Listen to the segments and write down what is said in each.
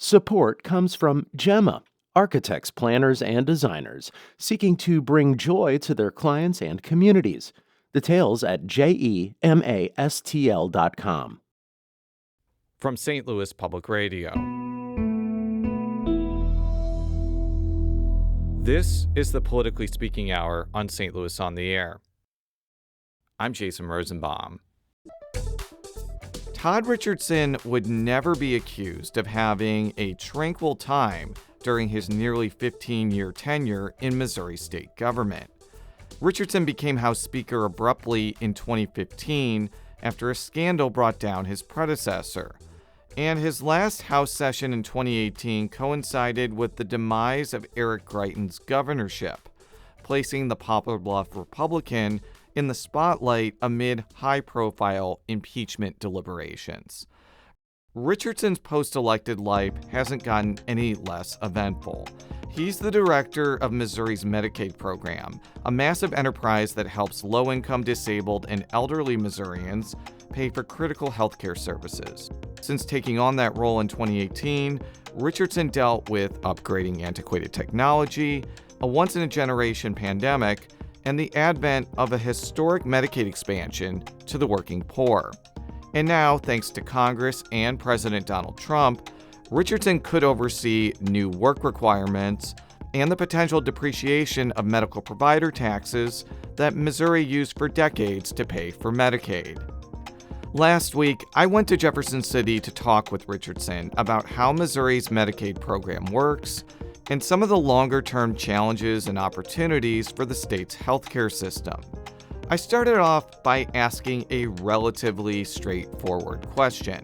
Support comes from Gemma, architects, planners, and designers seeking to bring joy to their clients and communities. Details at gemastl.com. From St. Louis Public Radio. This is the Politically Speaking Hour on St. Louis on the Air. I'm Jason Rosenbaum. Todd Richardson would never be accused of having a tranquil time during his nearly 15-year tenure in Missouri state government. Richardson became House Speaker abruptly in 2015 after a scandal brought down his predecessor. And his last House session in 2018 coincided with the demise of Eric Greitens' governorship, placing the Poplar Bluff Republican in the spotlight amid high-profile impeachment deliberations. Richardson's post-elected life hasn't gotten any less eventful. He's the director of Missouri's Medicaid program, a massive enterprise that helps low-income, disabled, and elderly Missourians pay for critical healthcare services. Since taking on that role in 2018, Richardson dealt with upgrading antiquated technology, a once-in-a-generation pandemic, and the advent of a historic Medicaid expansion to the working poor. And now, thanks to Congress and President Donald Trump, Richardson could oversee new work requirements and the potential depreciation of medical provider taxes that Missouri used for decades to pay for Medicaid. Last week, I went to Jefferson City to talk with Richardson about how Missouri's Medicaid program works and some of the longer-term challenges and opportunities for the state's healthcare system. I started off by asking a relatively straightforward question.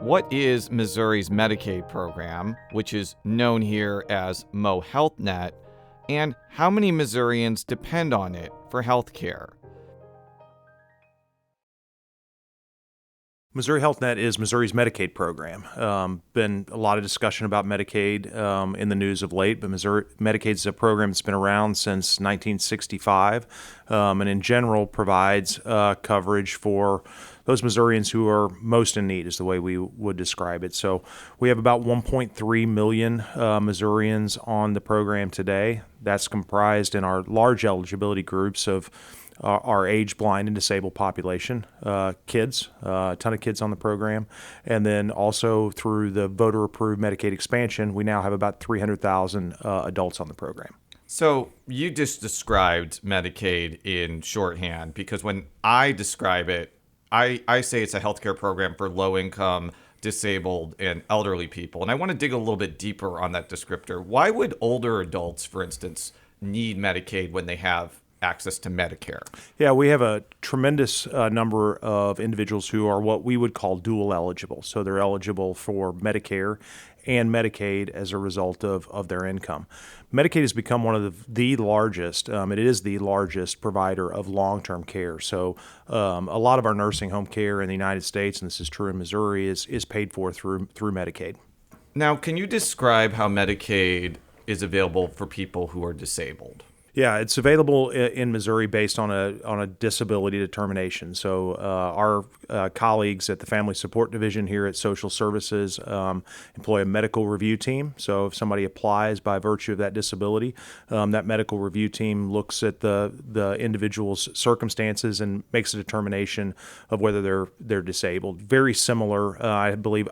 What is Missouri's Medicaid program, which is known here as Mo Health Net, and how many Missourians depend on it for healthcare? Missouri Health Net is Missouri's Medicaid program. Been a lot of discussion about Medicaid in the news of late, but Medicaid is a program that's been around since 1965 and in general provides coverage for those Missourians who are most in need is the way we would describe it. So we have about 1.3 million Missourians on the program today. That's comprised in our large eligibility groups of our age, blind, and disabled population, kids, a ton of kids on the program. And then also through the voter-approved Medicaid expansion, we now have about 300,000 adults on the program. So you just described Medicaid in shorthand, because when I describe it, I say it's a healthcare program for low-income, disabled, and elderly people. And I want to dig a little bit deeper on that descriptor. Why would older adults, for instance, need Medicaid when they have access to Medicare? Yeah, we have a tremendous number of individuals who are what we would call dual eligible. So they're eligible for Medicare and Medicaid as a result of their income. Medicaid has become one of the largest, it is the largest provider of long-term care. So a lot of our nursing home care in the United States, and this is true in Missouri, is paid for through Medicaid. Now, can you describe how Medicaid is available for people who are disabled? Yeah, it's available in Missouri based on a disability determination. So our colleagues at the Family Support Division here at Social Services employ a medical review team. So if somebody applies by virtue of that disability, that medical review team looks at the individual's circumstances and makes a determination of whether they're disabled. Very similar, I believe,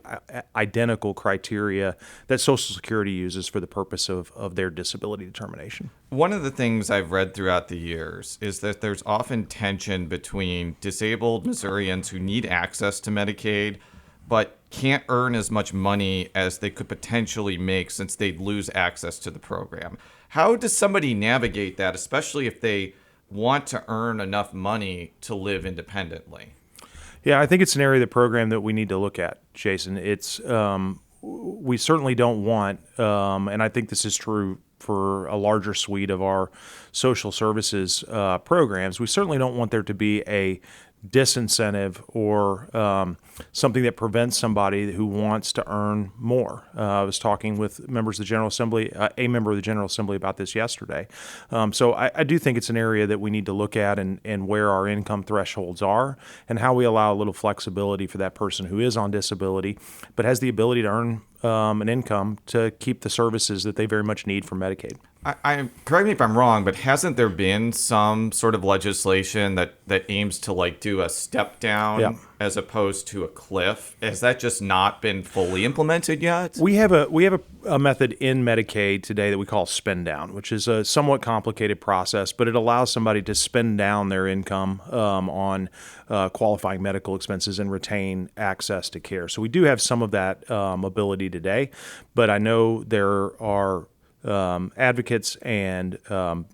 identical criteria that Social Security uses for the purpose of their disability determination. One of the things I've read throughout the years is that there's often tension between disabled Missourians who need access to Medicaid but can't earn as much money as they could potentially make since they'd lose access to the program. How does somebody navigate that, especially if they want to earn enough money to live independently? Yeah, I think it's an area of the program that we need to look at, Jason. It's we certainly don't want, and I think this is true for a larger suite of our social services programs, we certainly don't want there to be a disincentive or something that prevents somebody who wants to earn more. I was talking with members of the General Assembly, a member of the General Assembly about this yesterday. So I do think it's an area that we need to look at and where our income thresholds are and how we allow a little flexibility for that person who is on disability but has the ability to earn an income to keep the services that they very much need from Medicaid. I correct me if I'm wrong, but hasn't there been some sort of legislation that aims to like do a step down as opposed to a cliff? Has that just not been fully implemented yet? We have a method in Medicaid today that we call spend down, which is a somewhat complicated process, but it allows somebody to spend down their income on qualifying medical expenses and retain access to care. So we do have some of that ability today, but I know there are advocates and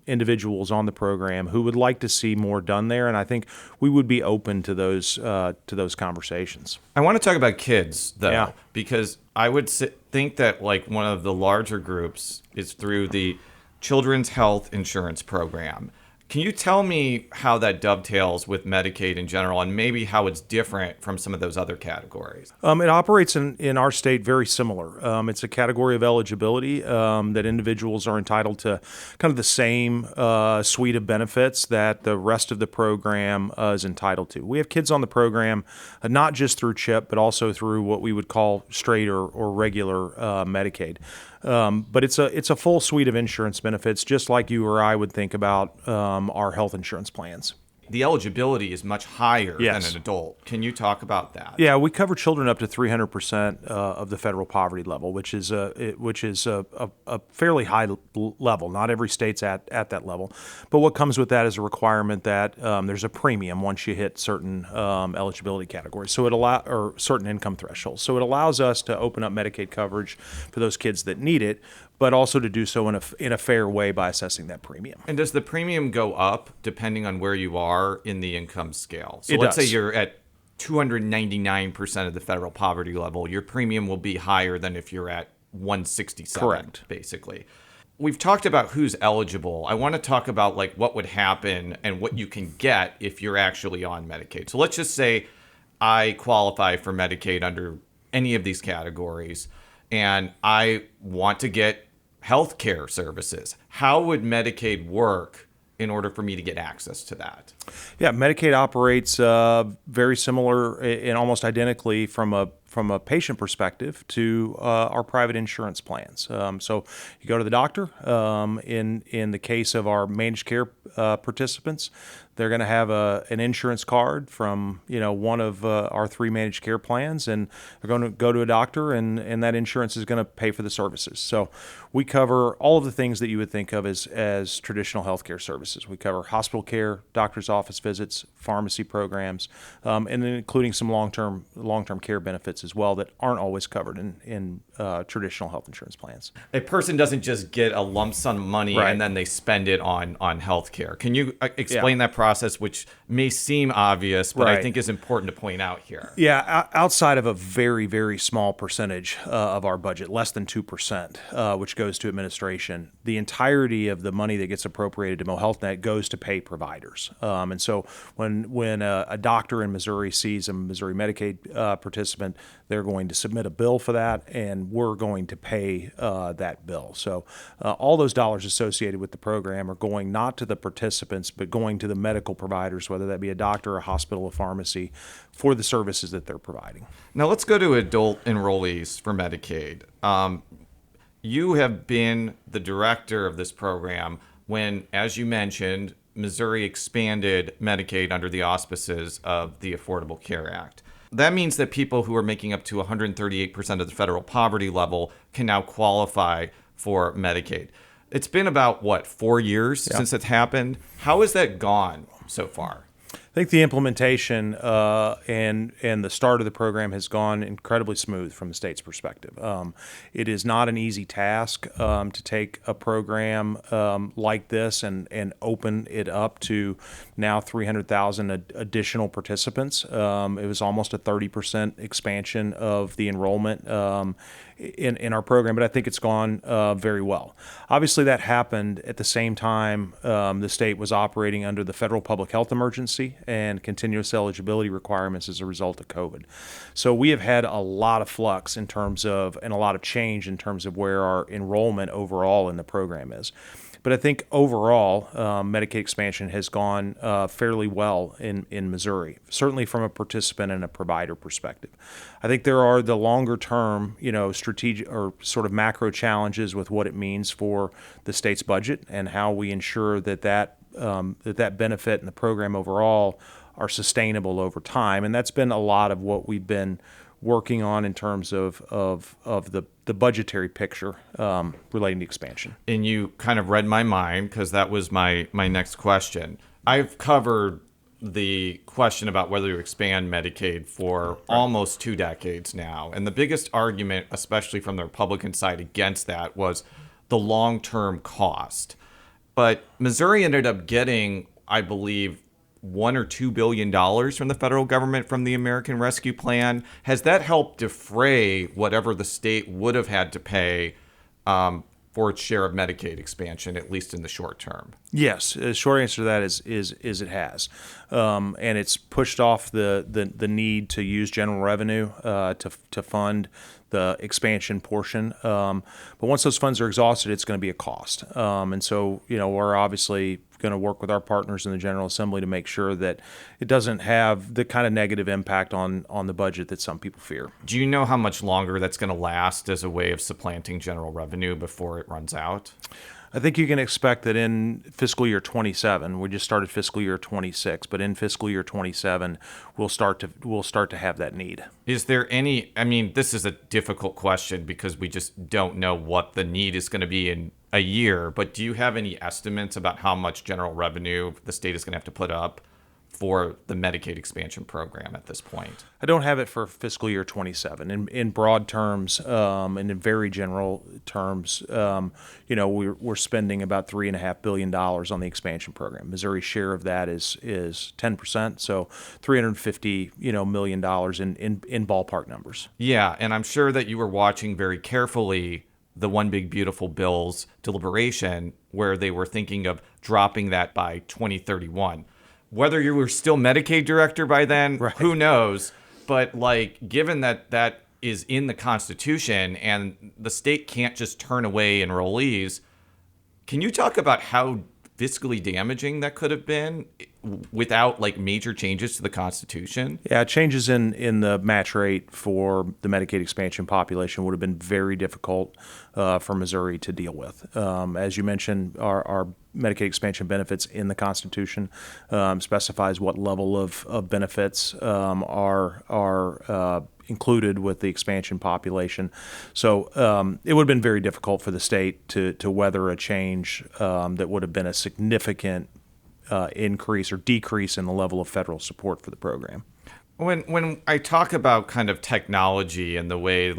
individuals on the program who would like to see more done there, and I think we would be open to those conversations. I want to talk about kids, though, because I would think that like one of the larger groups is through the Children's Health Insurance Program. Can you tell me how that dovetails with Medicaid in general and maybe how it's different from some of those other categories? It operates in our state very similar. It's a category of eligibility that individuals are entitled to kind of the same suite of benefits that the rest of the program is entitled to. We have kids on the program not just through CHIP, but also through what we would call straight or regular Medicaid. But it's a full suite of insurance benefits, just like you or I would think about our health insurance plans. The eligibility is much higher than an adult. Can you talk about that? Yeah, we cover children up to 300% of the federal poverty level, which is a fairly high level. Not every state's at that level, but what comes with that is a requirement that there's a premium once you hit certain eligibility categories. So or certain income thresholds. So it allows us to open up Medicaid coverage for those kids that need it, but also to do so in a fair way by assessing that premium. And does the premium go up depending on where you are in the income scale? So It let's does. say you're at 299% of the federal poverty level, your premium will be higher than if you're at 167, Correct. Basically. We've talked about who's eligible. I want to talk about like what would happen and what you can get if you're actually on Medicaid. So let's just say I qualify for Medicaid under any of these categories and I want to get health care services. How would Medicaid work in order for me to get access to that? Yeah, Medicaid operates very similar and almost identically from a patient perspective to our private insurance plans. So you go to the doctor. In the case of our managed care participants, they're going to have an insurance card from one of our three managed care plans, and they're going to go to a doctor, and that insurance is going to pay for the services. So we cover all of the things that you would think of as traditional healthcare services. We cover hospital care, doctor's office visits, pharmacy programs, and then including some long-term care benefits as well that aren't always covered in traditional health insurance plans. A person doesn't just get a lump sum of money Right. and then they spend it on health care. Can you explain that process, which may seem obvious, but I Right. think is important to point out here? Yeah, outside of a very, very small percentage of our budget, less than 2%, which goes to administration, the entirety of the money that gets appropriated to MoHealthNet goes to pay providers. And so when a doctor in Missouri sees a Missouri Medicaid participant, they're going to submit a bill for that, and we're going to pay that bill. So all those dollars associated with the program are going not to the participants, but going to the medical providers, whether that be a doctor, a hospital, a pharmacy, for the services that they're providing. Now let's go to adult enrollees for Medicaid. You have been the director of this program when, as you mentioned, Missouri expanded Medicaid under the auspices of the Affordable Care Act. That means that people who are making up to 138% of the federal poverty level can now qualify for Medicaid. It's been about, 4 years since it's happened? How has that gone so far? I think the implementation and the start of the program has gone incredibly smooth from the state's perspective. It is not an easy task to take a program like this and open it up to now 300,000 additional participants. It was almost a 30% expansion of the enrollment in our program, but I think it's gone very well. Obviously, that happened at the same time the state was operating under the federal public health emergency and continuous eligibility requirements as a result of COVID. So we have had a lot of flux in terms of, and a lot of change in terms of where our enrollment overall in the program is. But I think overall, Medicaid expansion has gone fairly well in Missouri, certainly from a participant and a provider perspective. I think there are the longer term, strategic or sort of macro challenges with what it means for the state's budget and how we ensure that benefit and the program overall are sustainable over time. And that's been a lot of what we've been working on in terms of the budgetary picture relating to expansion. And you kind of read my mind, because that was my next question. I've covered the question about whether to expand Medicaid for almost 2 decades now. And the biggest argument, especially from the Republican side against that, was the long-term cost. But Missouri ended up getting, I believe, $1 or $2 billion from the federal government from the American Rescue Plan. Has that helped defray whatever the state would have had to pay for its share of Medicaid expansion, at least in the short term? Yes, the short answer to that is it has, and it's pushed off the need to use general revenue to fund the expansion portion. But once those funds are exhausted, it's going to be a cost, and so we're obviously going to work with our partners in the General Assembly to make sure that it doesn't have the kind of negative impact on the budget that some people fear. Do you know how much longer that's going to last as a way of supplanting general revenue before it runs out? I think you can expect that in fiscal year 27, we just started fiscal year 26, but in fiscal year 27, we'll start to have that need. Is there any, this is a difficult question because we just don't know what the need is going to be in a year, but do you have any estimates about how much general revenue the state is going to have to put up for the Medicaid expansion program at this point? I don't have it for fiscal year 27. In broad terms, and in very general terms, we're spending about $3.5 billion on the expansion program. Missouri's share of that is 10%, so $350 million in ballpark numbers. Yeah, and I'm sure that you were watching very carefully the One Big Beautiful Bill's deliberation, where they were thinking of dropping that by 2031. Whether you were still Medicaid director by then, right, who knows? But given that that is in the Constitution and the state can't just turn away enrollees, can you talk about how fiscally damaging that could have been without major changes to the Constitution? Yeah, changes in the match rate for the Medicaid expansion population would have been very difficult for Missouri to deal with. As you mentioned, our Medicaid expansion benefits in the Constitution specifies what level of benefits are included with the expansion population. So it would have been very difficult for the state to weather a change that would have been a significant increase or decrease in the level of federal support for the program. When I talk about kind of technology and the way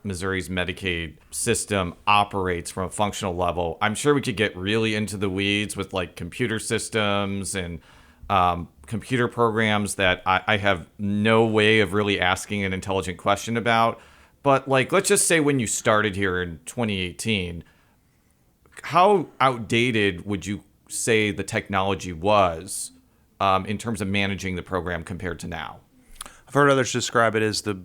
Missouri's Medicaid system operates from a functional level, I'm sure we could get really into the weeds with computer systems and computer programs that I have no way of really asking an intelligent question about. But let's just say when you started here in 2018, how outdated would you say the technology was in terms of managing the program compared to now? I've heard others describe it as the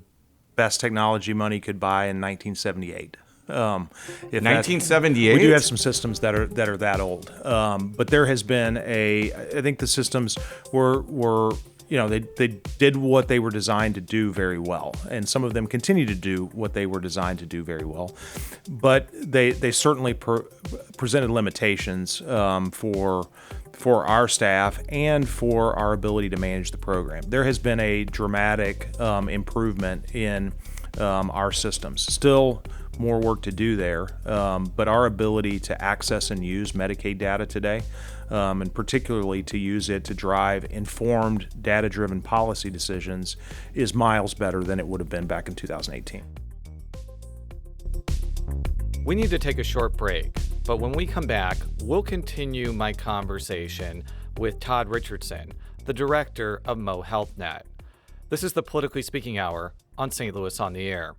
best technology money could buy in 1978. 1978? We do have some systems that are that old, but there has been I think the systems were they did what they were designed to do very well, and some of them continue to do what they were designed to do very well, but they certainly presented limitations for our staff and for our ability to manage the program. There has been a dramatic improvement in our systems. Still more work to do there, but our ability to access and use Medicaid data today, and particularly to use it to drive informed, data-driven policy decisions, is miles better than it would have been back in 2018. We need to take a short break, but when we come back, we'll continue my conversation with Todd Richardson, the director of Mo HealthNet. This is the Politically Speaking Hour on St. Louis on the Air.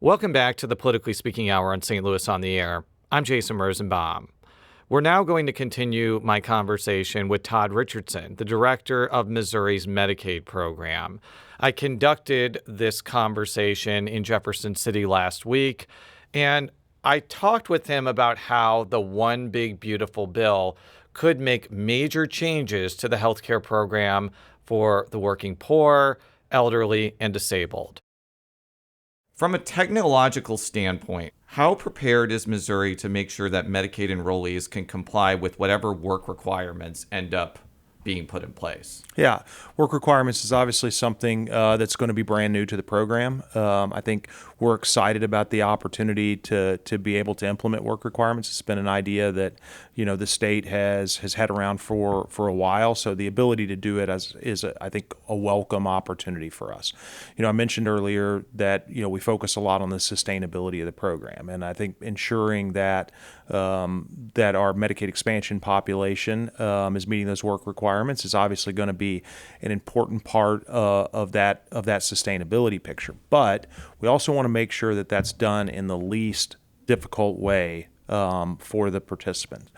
Welcome back to the Politically Speaking Hour on St. Louis on the Air. I'm Jason Rosenbaum. We're now going to continue my conversation with Todd Richardson, the director of Missouri's Medicaid program. I conducted this conversation in Jefferson City last week, and I talked with him about how the One Big Beautiful Bill could make major changes to the healthcare program for the working poor, elderly, and disabled. From a technological standpoint, how prepared is Missouri to make sure that Medicaid enrollees can comply with whatever work requirements end up being put in place? Yeah, work requirements is obviously something that's going to be brand new to the program. I think we're excited about the opportunity to be able to implement work requirements. It's been an idea that the state has had around for a while. So the ability to do it is I think a welcome opportunity for us. I mentioned earlier that we focus a lot on the sustainability of the program, and I think ensuring that that our Medicaid expansion population is meeting those work requirements is obviously going to be an important part of that sustainability picture. But we also want to make sure that that's done in the least difficult way for the participant.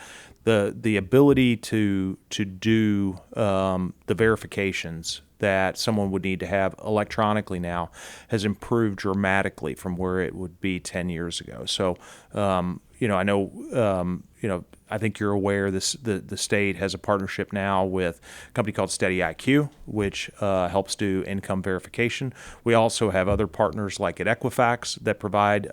The ability to do the verifications that someone would need to have electronically now has improved dramatically from where it would be 10 years ago. So, I know, I think you're aware the state has a partnership now with a company called Steady IQ, which helps do income verification. We also have other partners like at Equifax that provide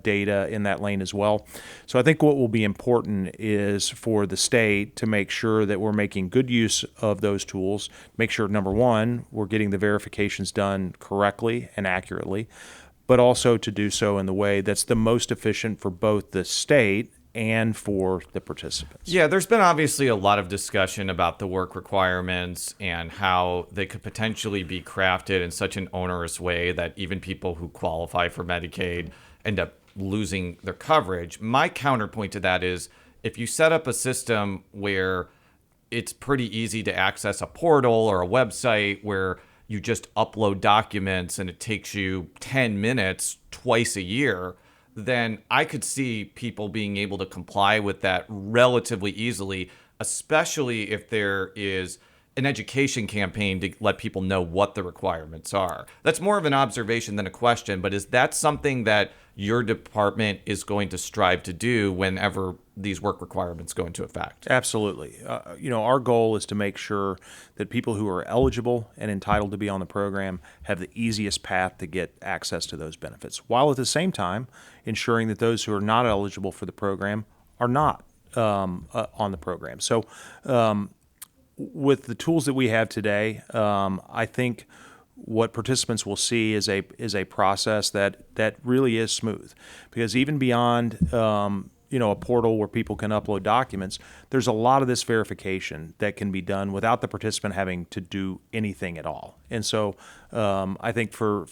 data in that lane as well. So I think what will be important is for the state to make sure that we're making good use of those tools, make sure, number one, we're getting the verifications done correctly and accurately, but also to do so in the way that's the most efficient for both the state and for the participants. Yeah, there's been obviously a lot of discussion about the work requirements and how they could potentially be crafted in such an onerous way that even people who qualify for Medicaid end up losing their coverage. My counterpoint to that is if you set up a system where it's pretty easy to access a portal or a website where you just upload documents and it takes you 10 minutes twice a year, then I could see people being able to comply with that relatively easily, especially if there is an education campaign to let people know what the requirements are. That's more of an observation than a question, but is that something that your department is going to strive to do whenever these work requirements go into effect? Absolutely. Our goal is to make sure that people who are eligible and entitled to be on the program have the easiest path to get access to those benefits, while at the same time ensuring that those who are not eligible for the program are not on the program. So with the tools that we have today, I think what participants will see is a process that really is smooth, because even beyond a portal where people can upload documents, there's a lot of this verification that can be done without the participant having to do anything at all. And so I think for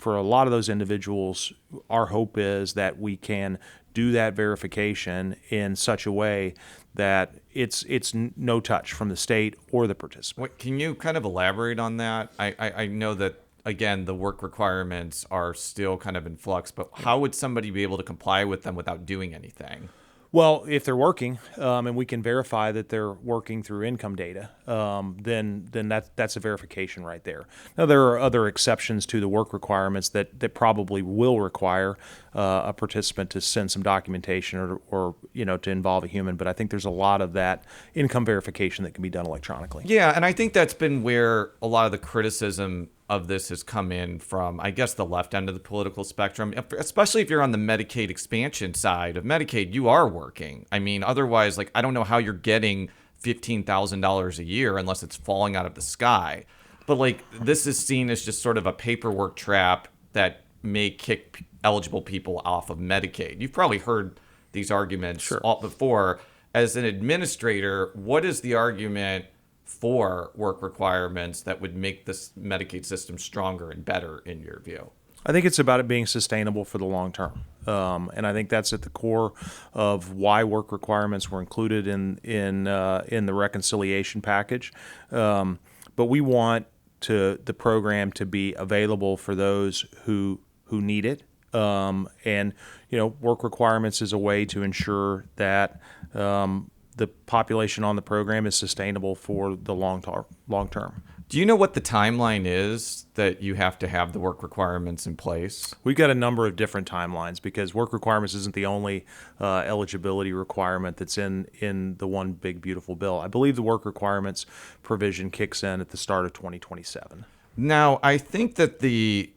a lot of those individuals, our hope is that we can do that verification in such a way that it's no touch from the state or the participant. Can you kind of elaborate on that? I know that, again, the work requirements are still kind of in flux, but how would somebody be able to comply with them without doing anything? Well, if they're working, and we can verify that they're working through income data, then that's a verification right there. Now, there are other exceptions to the work requirements that probably will require a participant to send some documentation or to involve a human, but I think there's a lot of that income verification that can be done electronically. Yeah, and I think that's been where a lot of the criticism of this has come in from, I guess, the left end of the political spectrum, especially if you're on the Medicaid expansion side of Medicaid. You are working. I mean, otherwise, I don't know how you're getting $15,000 a year unless it's falling out of the sky. But this is seen as just sort of a paperwork trap that may kick eligible people off of Medicaid. You've probably heard these arguments before. As an administrator, what is the argument for work requirements that would make this Medicaid system stronger and better in your view? I think it's about it being sustainable for the long term, and I think that's at the core of why work requirements were included in the reconciliation package. But we want the program to be available for those who need it, And work requirements is a way to ensure that the population on the program is sustainable for the long term. Do you know what the timeline is that you have to have the work requirements in place? We've got a number of different timelines because work requirements isn't the only eligibility requirement that's in the One Big Beautiful Bill. I believe the work requirements provision kicks in at the start of 2027. Now, I think that the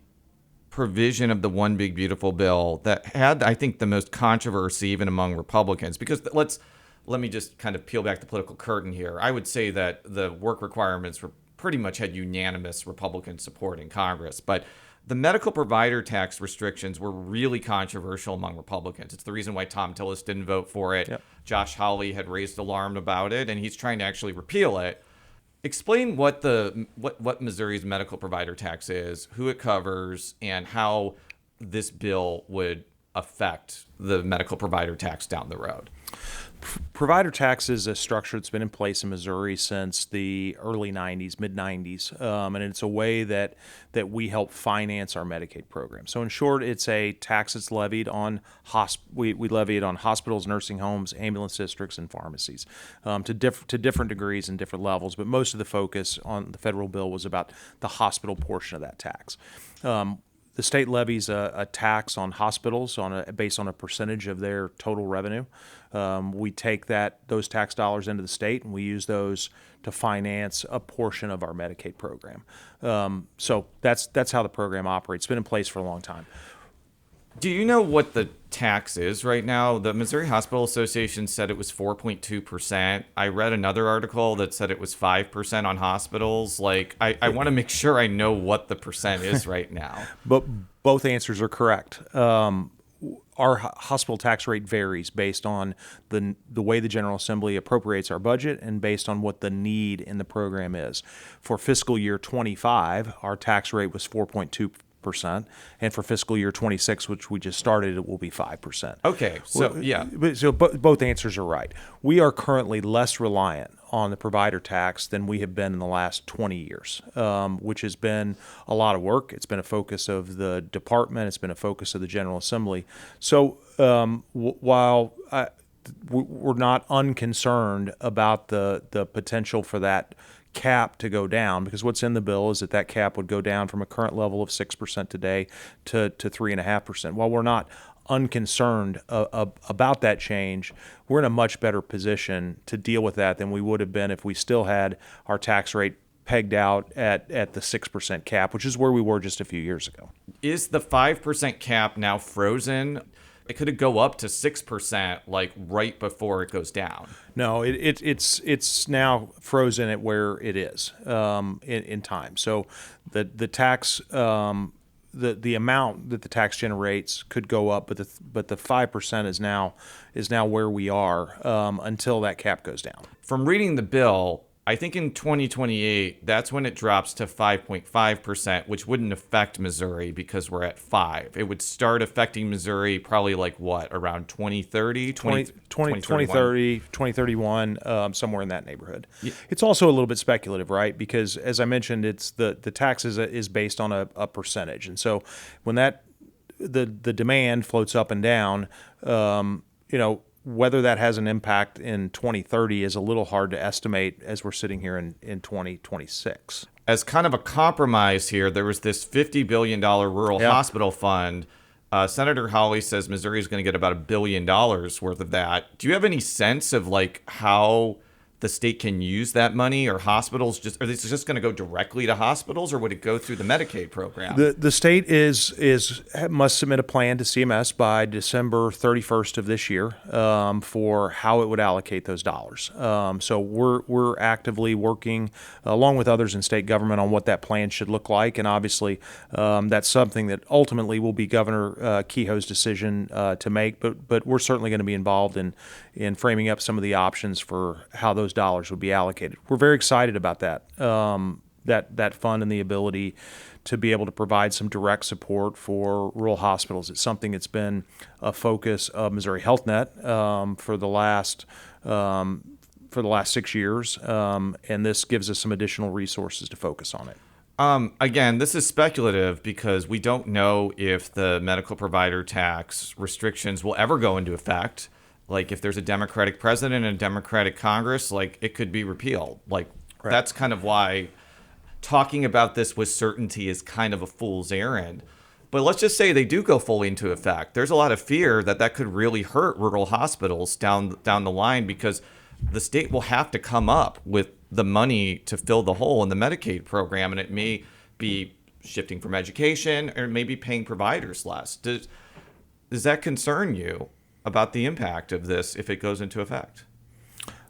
provision of the One Big Beautiful Bill that had, I think, the most controversy even among Republicans, because let me just kind of peel back the political curtain here. I would say that the work requirements were pretty much had unanimous Republican support in Congress. But the medical provider tax restrictions were really controversial among Republicans. It's the reason why Tom Tillis didn't vote for it. Yep. Josh Hawley had raised alarm about it, and he's trying to actually repeal it. Explain what Missouri's medical provider tax is, who it covers, and how this bill would affect the medical provider tax down the road. Provider tax is a structure that's been in place in Missouri since the early 90s, mid-90s, and it's a way that we help finance our Medicaid program. So in short, it's a tax that's levied on we levy it on hospitals, nursing homes, ambulance districts, and pharmacies to different degrees and different levels, but most of the focus on the federal bill was about the hospital portion of that tax. The state levies a tax on hospitals based on a percentage of their total revenue. We take those tax dollars into the state, and we use those to finance a portion of our Medicaid program. So that's how the program operates. It's been in place for a long time. Do you know what the tax is right now? The Missouri Hospital Association said it was 4.2%. I read another article that said it was 5% on hospitals. I want to make sure I know what the percent is right now. But both answers are correct. Our hospital tax rate varies based on the way the General Assembly appropriates our budget and based on what the need in the program is. For fiscal year 25, our tax rate was 4.2%. And for fiscal year 26, which we just started, it will be 5%. Okay, so yeah. So both answers are right. We are currently less reliant on the provider tax than we have been in the last 20 years, which has been a lot of work. It's been a focus of the department. It's been a focus of the General Assembly. So while we're not unconcerned about the potential for that cap to go down, because what's in the bill is that cap would go down from a current level of 6% today to 3.5%. While we're not unconcerned about that change, we're in a much better position to deal with that than we would have been if we still had our tax rate pegged out at the 6% cap, which is where we were just a few years ago. Is the 5% cap now frozen? It could go up to 6% right before it goes down. No, it's now frozen at where it is in time. So the tax the amount that the tax generates could go up, but the 5% is now where we are until that cap goes down. From reading the bill, I think in 2028, that's when it drops to 5.5%, which wouldn't affect Missouri because we're at 5. It would start affecting Missouri probably around 2030, 2030, 2031, somewhere in that neighborhood. Yeah. It's also a little bit speculative, right? Because as I mentioned, it's the tax is based on a percentage. And so when the demand floats up and down, whether that has an impact in 2030 is a little hard to estimate as we're sitting here in 2026. As kind of a compromise here, there was this $50 billion rural hospital fund. Senator Hawley says Missouri is going to get about $1 billion worth of that. Do you have any sense of how the state can use that money, or hospitals are this just going to go directly to hospitals, or would it go through the Medicaid program? The state must submit a plan to CMS by December 31st of this year for how it would allocate those dollars. So we're actively working along with others in state government on what that plan should look like, and obviously that's something that ultimately will be Governor Kehoe's decision to make. But we're certainly going to be involved in framing up some of the options for how those dollars would be allocated. We're very excited about that that fund and the ability to be able to provide some direct support for rural hospitals. It's something that's been a focus of Missouri Health Net for the last 6 years, and this gives us some additional resources to focus on it. Again, this is speculative because we don't know if the medical provider tax restrictions will ever go into effect. Like if there's a Democratic president and a Democratic Congress, like it could be repealed. Like That's kind of why talking about this with certainty is kind of a fool's errand. But let's just say they do go fully into effect. There's a lot of fear that that could really hurt rural hospitals down the line because the state will have to come up with the money to fill the hole in the Medicaid program, and it may be shifting from education or maybe paying providers less. Does that concern you about the impact of this if it goes into effect?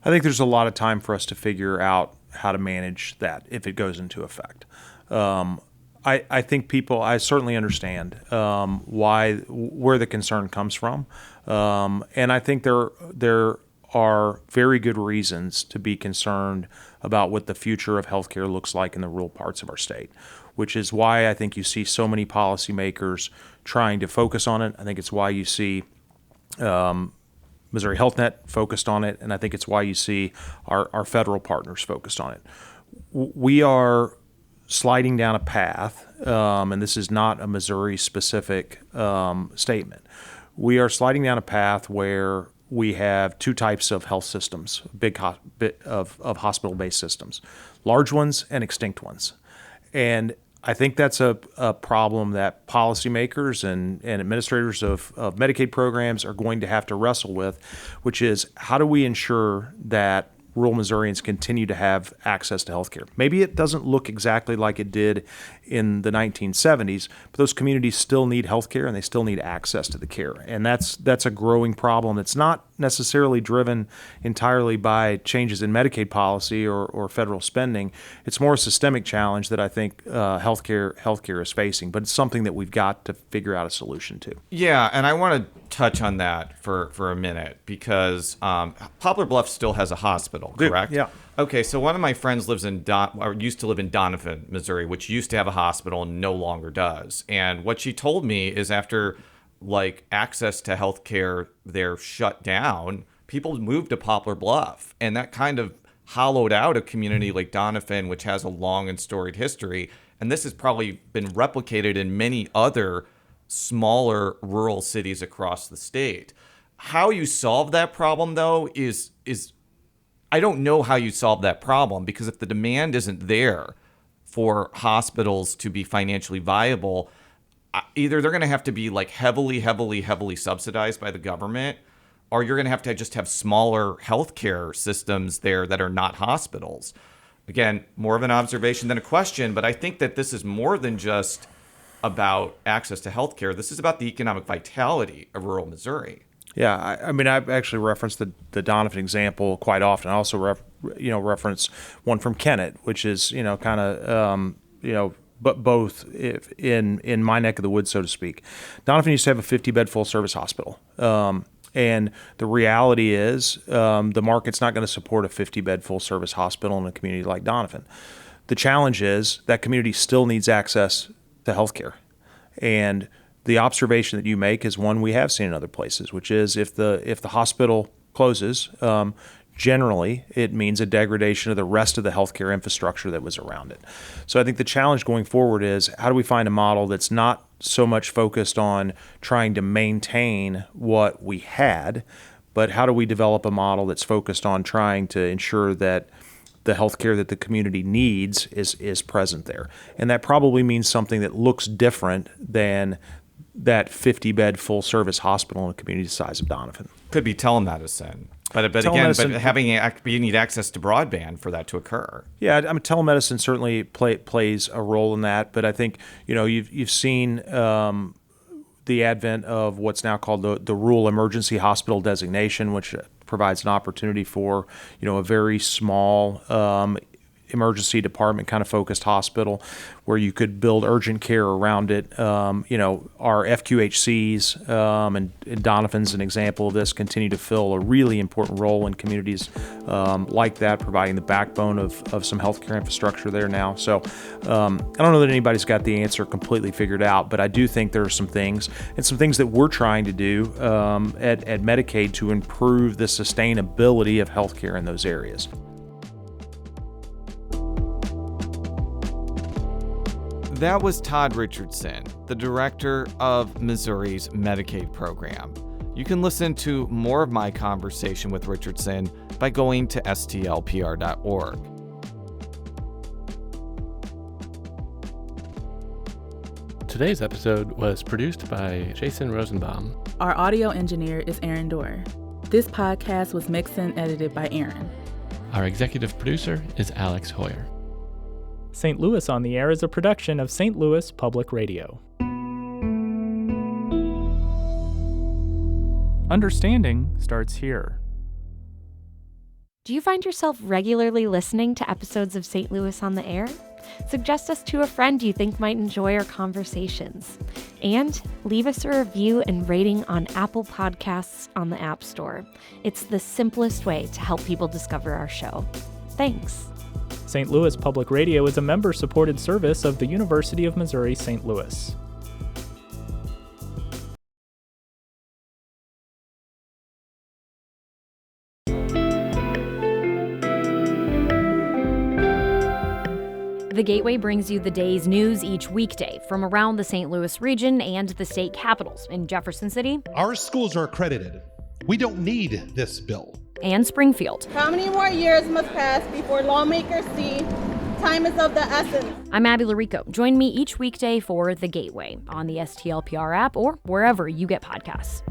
I think there's a lot of time for us to figure out how to manage that if it goes into effect. I think I certainly understand where the concern comes from, and I think there are very good reasons to be concerned about what the future of healthcare looks like in the rural parts of our state, which is why I think you see so many policymakers trying to focus on it. I think it's why you see Missouri Health Net focused on it, and I think it's why you see our federal partners focused on it. We are sliding down a path, and this is not a Missouri-specific statement. We are sliding down a path where we have two types of health systems, bit of hospital-based systems, large ones and extinct ones. And I think that's a problem that policymakers and administrators of Medicaid programs are going to have to wrestle with, which is how do we ensure that rural Missourians continue to have access to health care? Maybe it doesn't look exactly like it did in the 1970s, but those communities still need health care and they still need access to the care. And that's a growing problem that's not necessarily driven entirely by changes in Medicaid policy or federal spending. It's more a systemic challenge that I think healthcare is facing, but it's something that we've got to figure out a solution to. Yeah, and I want to touch on that for a minute because Poplar Bluff still has a hospital, correct? Yeah. Okay, so one of my friends used to live in Donovan, Missouri, which used to have a hospital and no longer does. And what she told me is after access to healthcare there shut down, people moved to Poplar Bluff, and that kind of hollowed out a community like Donovan, which has a long and storied history. And this has probably been replicated in many other smaller rural cities across the state. How you solve that problem, though, is I don't know how you solve that problem, because if the demand isn't there for hospitals to be financially viable, either they're going to have to be heavily subsidized by the government, or you're going to have just have smaller healthcare systems there that are not hospitals. Again, more of an observation than a question, but I think that this is more than just about access to healthcare. This is about the economic vitality of rural Missouri. Yeah, I mean, I've actually referenced the Donovan example quite often. I also reference one from Kennett, which is but both in my neck of the woods, so to speak. Donovan used to have a 50-bed full-service hospital, and the reality is the market's not going to support a 50-bed full-service hospital in a community like Donovan. The challenge is that community still needs access to healthcare, and the observation that you make is one we have seen in other places, which is if the hospital closes, generally it means a degradation of the rest of the healthcare infrastructure that was around it. So I think the challenge going forward is how do we find a model that's not so much focused on trying to maintain what we had, but how do we develop a model that's focused on trying to ensure that the healthcare that the community needs is present there. And that probably means something that looks different than that 50-bed full-service hospital in a community the size of Donovan. Could be telemedicine. But you need access to broadband for that to occur. Yeah, I mean, telemedicine certainly plays a role in that. But I think you've seen the advent of what's now called the rural emergency hospital designation, which provides an opportunity for a very small emergency department kind of focused hospital where you could build urgent care around it. Our FQHCs and Donovan's an example of this, continue to fill a really important role in communities like that, providing the backbone of some healthcare infrastructure there now. So I don't know that anybody's got the answer completely figured out, but I do think there are some things that we're trying to do at Medicaid to improve the sustainability of healthcare in those areas. That was Todd Richardson, the director of Missouri's Medicaid program. You can listen to more of my conversation with Richardson by going to stlpr.org. Today's episode was produced by Jason Rosenbaum. Our audio engineer is Aaron Dorr. This podcast was mixed and edited by Aaron. Our executive producer is Alex Hoyer. St. Louis on the Air is a production of St. Louis Public Radio. Understanding starts here. Do you find yourself regularly listening to episodes of St. Louis on the Air? Suggest us to a friend you think might enjoy our conversations. And leave us a review and rating on Apple Podcasts on the App Store. It's the simplest way to help people discover our show. Thanks. St. Louis Public Radio is a member-supported service of the University of Missouri St. Louis. The Gateway brings you the day's news each weekday from around the St. Louis region and the state capitals in Jefferson City. Our schools are accredited. We don't need this bill. And Springfield. How many more years must pass before lawmakers see time is of the essence? I'm Abby Larico. Join me each weekday for The Gateway on the STLPR app or wherever you get podcasts.